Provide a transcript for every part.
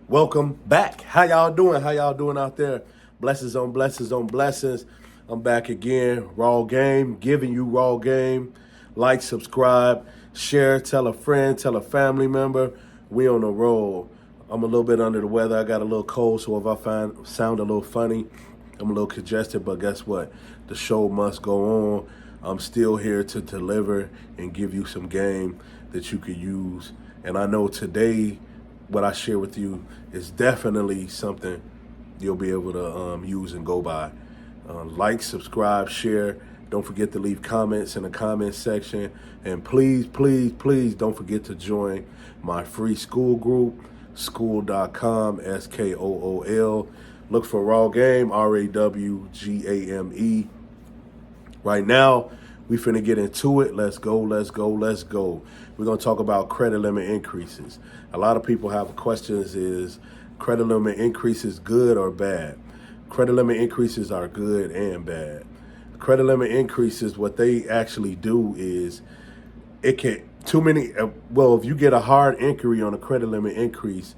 Welcome back. How y'all doing? How y'all doing out there? Blessings on blessings on blessings. I'm back again. Raw game, giving you raw game. Like, subscribe, share, tell a friend, tell a family member. We on the roll. I'm a little bit under the weather. I got a little cold, so if I sound a little funny, I'm a little congested, but guess what? The show must go on. I'm still here to deliver and give you some game that you could use. And I know today what I share with you is definitely something you'll be able to use and go by. Like, subscribe, share. Don't forget to leave comments in the comment section. And please, please, please don't forget to join my free Skool group, skool.com, Skool. Look for Raw Game, RAWGAME. Right now, we finna get into it. Let's go, let's go, let's go. We're gonna talk about credit limit increases. A lot of people have questions, is credit limit increases good or bad? Credit limit increases are good and bad. Credit limit increases, what they actually do is, it can, if you get a hard inquiry on a credit limit increase,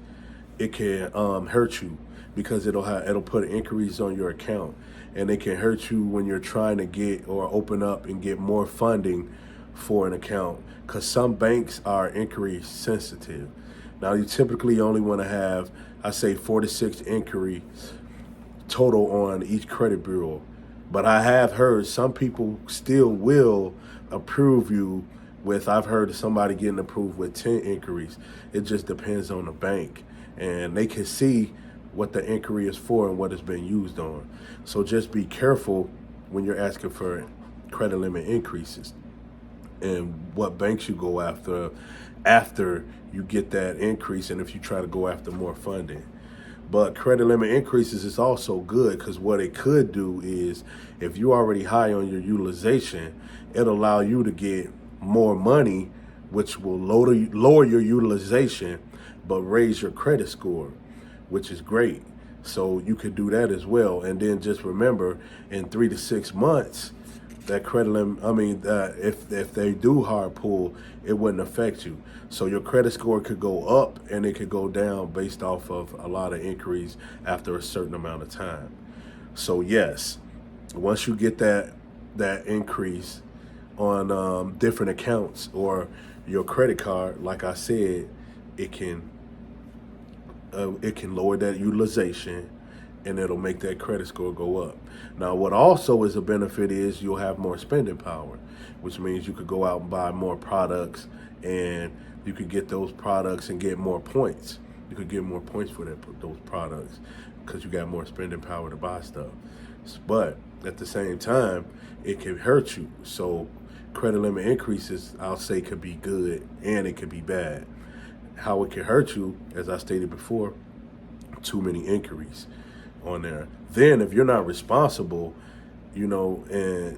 it can hurt you because it'll put inquiries on your account, and it can hurt you when you're trying to get or open up and get more funding for an account, because some banks are inquiry sensitive. Now, you typically only want to have, I say, 4 to 6 inquiries total on each credit bureau, but I have heard some people still will approve you with, I've heard of somebody getting approved with 10 inquiries. It just depends on the bank, and they can see what the inquiry is for and what it's been used on. So just be careful when you're asking for credit limit increases and what banks you go after you get that increase, and if you try to go after more funding. But credit limit increases is also good, because what it could do is, if you're already high on your utilization, it'll allow you to get more money, which will lower your utilization, but raise your credit score, which is great. So you could do that as well. And then just remember, in 3 to 6 months, that credit limit, if they do hard pull, it wouldn't affect you. So your credit score could go up and it could go down based off of a lot of inquiries after a certain amount of time. So yes, once you get that increase on different accounts or your credit card, like I said, it can lower that utilization, and it'll make that credit score go up. Now, what also is a benefit is you'll have more spending power, which means you could go out and buy more products, and you could get those products and get more points. You could get more points for those products because you got more spending power to buy stuff. But at the same time, it can hurt you. So credit limit increases, I'll say, could be good and it could be bad. How it can hurt you, as I stated before, too many inquiries on there. Then if you're not responsible, and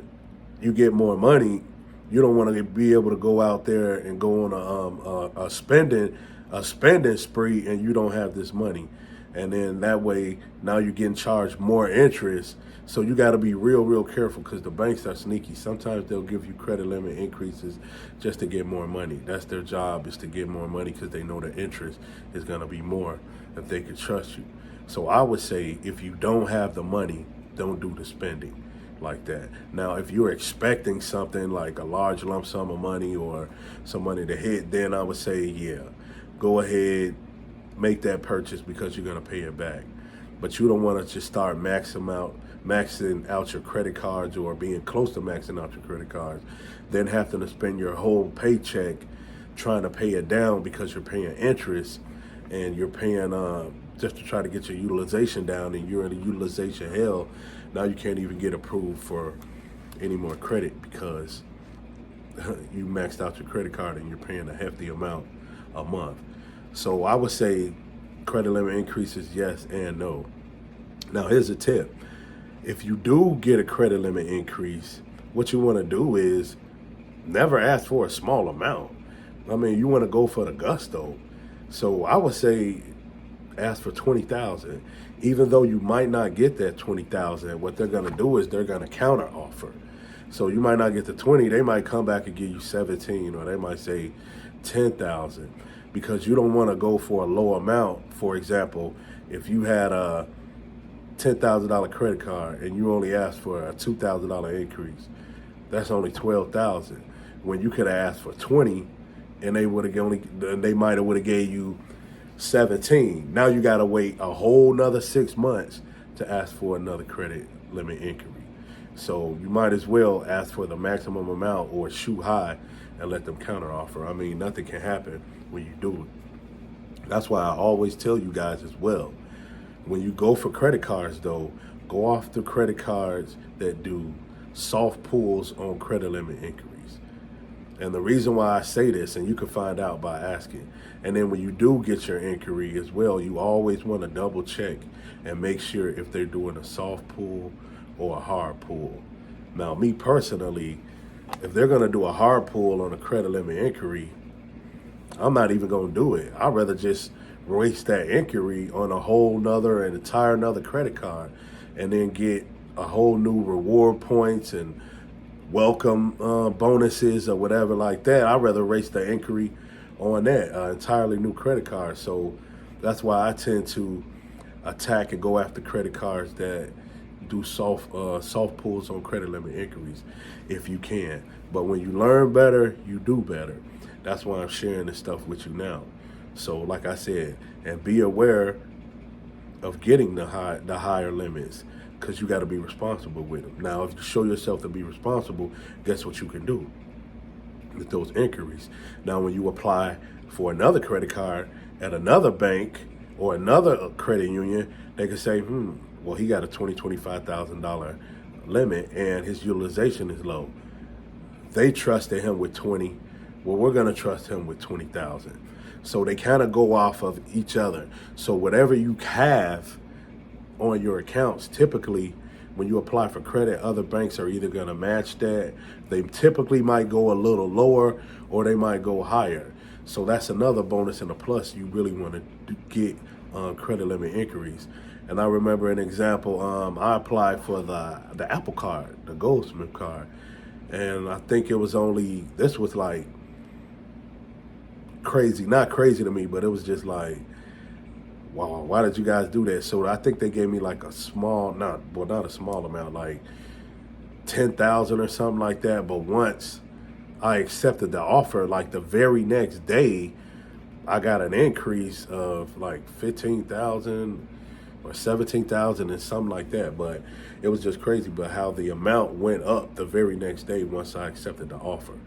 you get more money, you don't want to be able to go out there and go on a spending spree, and you don't have this money. And then that way, now you're getting charged more interest. So you got to be real careful, because the banks are sneaky. Sometimes they'll give you credit limit increases just to get more money. That's their job, is to get more money, because they know the interest is going to be more if they can trust you. So I would say, if you don't have the money, don't do the spending like that. Now, if you're expecting something like a large lump sum of money or some money to hit, then I would say, yeah, go ahead, make that purchase, because you're going to pay it back. But you don't want to just start maxing out your credit cards, or being close to maxing out your credit cards, then having to spend your whole paycheck trying to pay it down, because you're paying interest, and you're paying just to try to get your utilization down, and you're in a utilization hell. Now you can't even get approved for any more credit because you maxed out your credit card and you're paying a hefty amount a month. So I would say credit limit increases, yes and no. Now, here's a tip. If you do get a credit limit increase, what you want to do is never ask for a small amount. You want to go for the gusto. So I would say ask for 20,000. Even though you might not get that 20,000, what they're going to do is they're going to counter offer. So you might not get the 20, they might come back and give you 17, or they might say 10,000. because you don't want to go for a low amount. For example, if you had a $10,000 credit card and you only asked for a $2,000 increase, that's only $12,000. When you could have asked for 20, and they might have would have gave you 17. Now you got to wait a whole nother 6 months to ask for another credit limit inquiry. So you might as well ask for the maximum amount or shoot high and let them counter offer. I mean, nothing can happen when you do it. That's why I always tell you guys as well, when you go for credit cards though, go off the credit cards that do soft pulls on credit limit inquiries. And the reason why I say this, and you can find out by asking, and then when you do get your inquiry as well, you always want to double check and make sure if they're doing a soft pull or a hard pull. Now, me personally, if they're going to do a hard pull on a credit limit inquiry, I'm not even going to do it. I'd rather just waste that inquiry on an entire another credit card and then get a whole new reward points and welcome bonuses or whatever like that. I'd rather waste the inquiry on that entirely new credit card. So that's why I tend to attack and go after credit cards that do soft pulls on credit limit inquiries if you can. But when you learn better, you do better. That's why I'm sharing this stuff with you now. So like I said, and be aware of getting the higher limits, because you got to be responsible with them. Now, if you show yourself to be responsible, guess what you can do with those inquiries? Now, when you apply for another credit card at another bank or another credit union, they can say, well, he got a $25,000 limit and his utilization is low. They trusted him with 20. Well, we're going to trust him with 20,000. So they kind of go off of each other. So whatever you have on your accounts, typically when you apply for credit, other banks are either going to match that. They typically might go a little lower or they might go higher. So that's another bonus and a plus you really want to get credit limit inquiries. And I remember an example, I applied for the Apple card, the Goldsmith card. And I think this was like crazy, not crazy to me, but it was just like, wow, why did you guys do that? So I think they gave me like a small, not a small amount, like 10,000 or something like that. But once I accepted the offer, like the very next day, I got an increase of like 15,000 or 17,000 and something like that. But it was just crazy, but how the amount went up the very next day once I accepted the offer.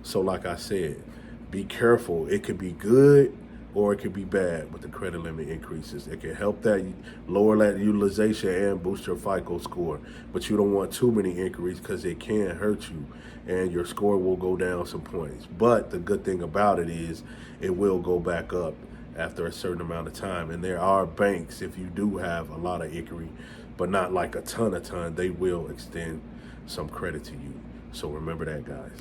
So like I said, be careful. It could be good or it could be bad with the credit limit increases. It can help that lower that utilization and boost your FICO score, but you don't want too many inquiries because it can hurt you and your score will go down some points. But the good thing about it is it will go back up after a certain amount of time. And there are banks, if you do have a lot of inquiry, but not like a ton, they will extend some credit to you. So remember that, guys.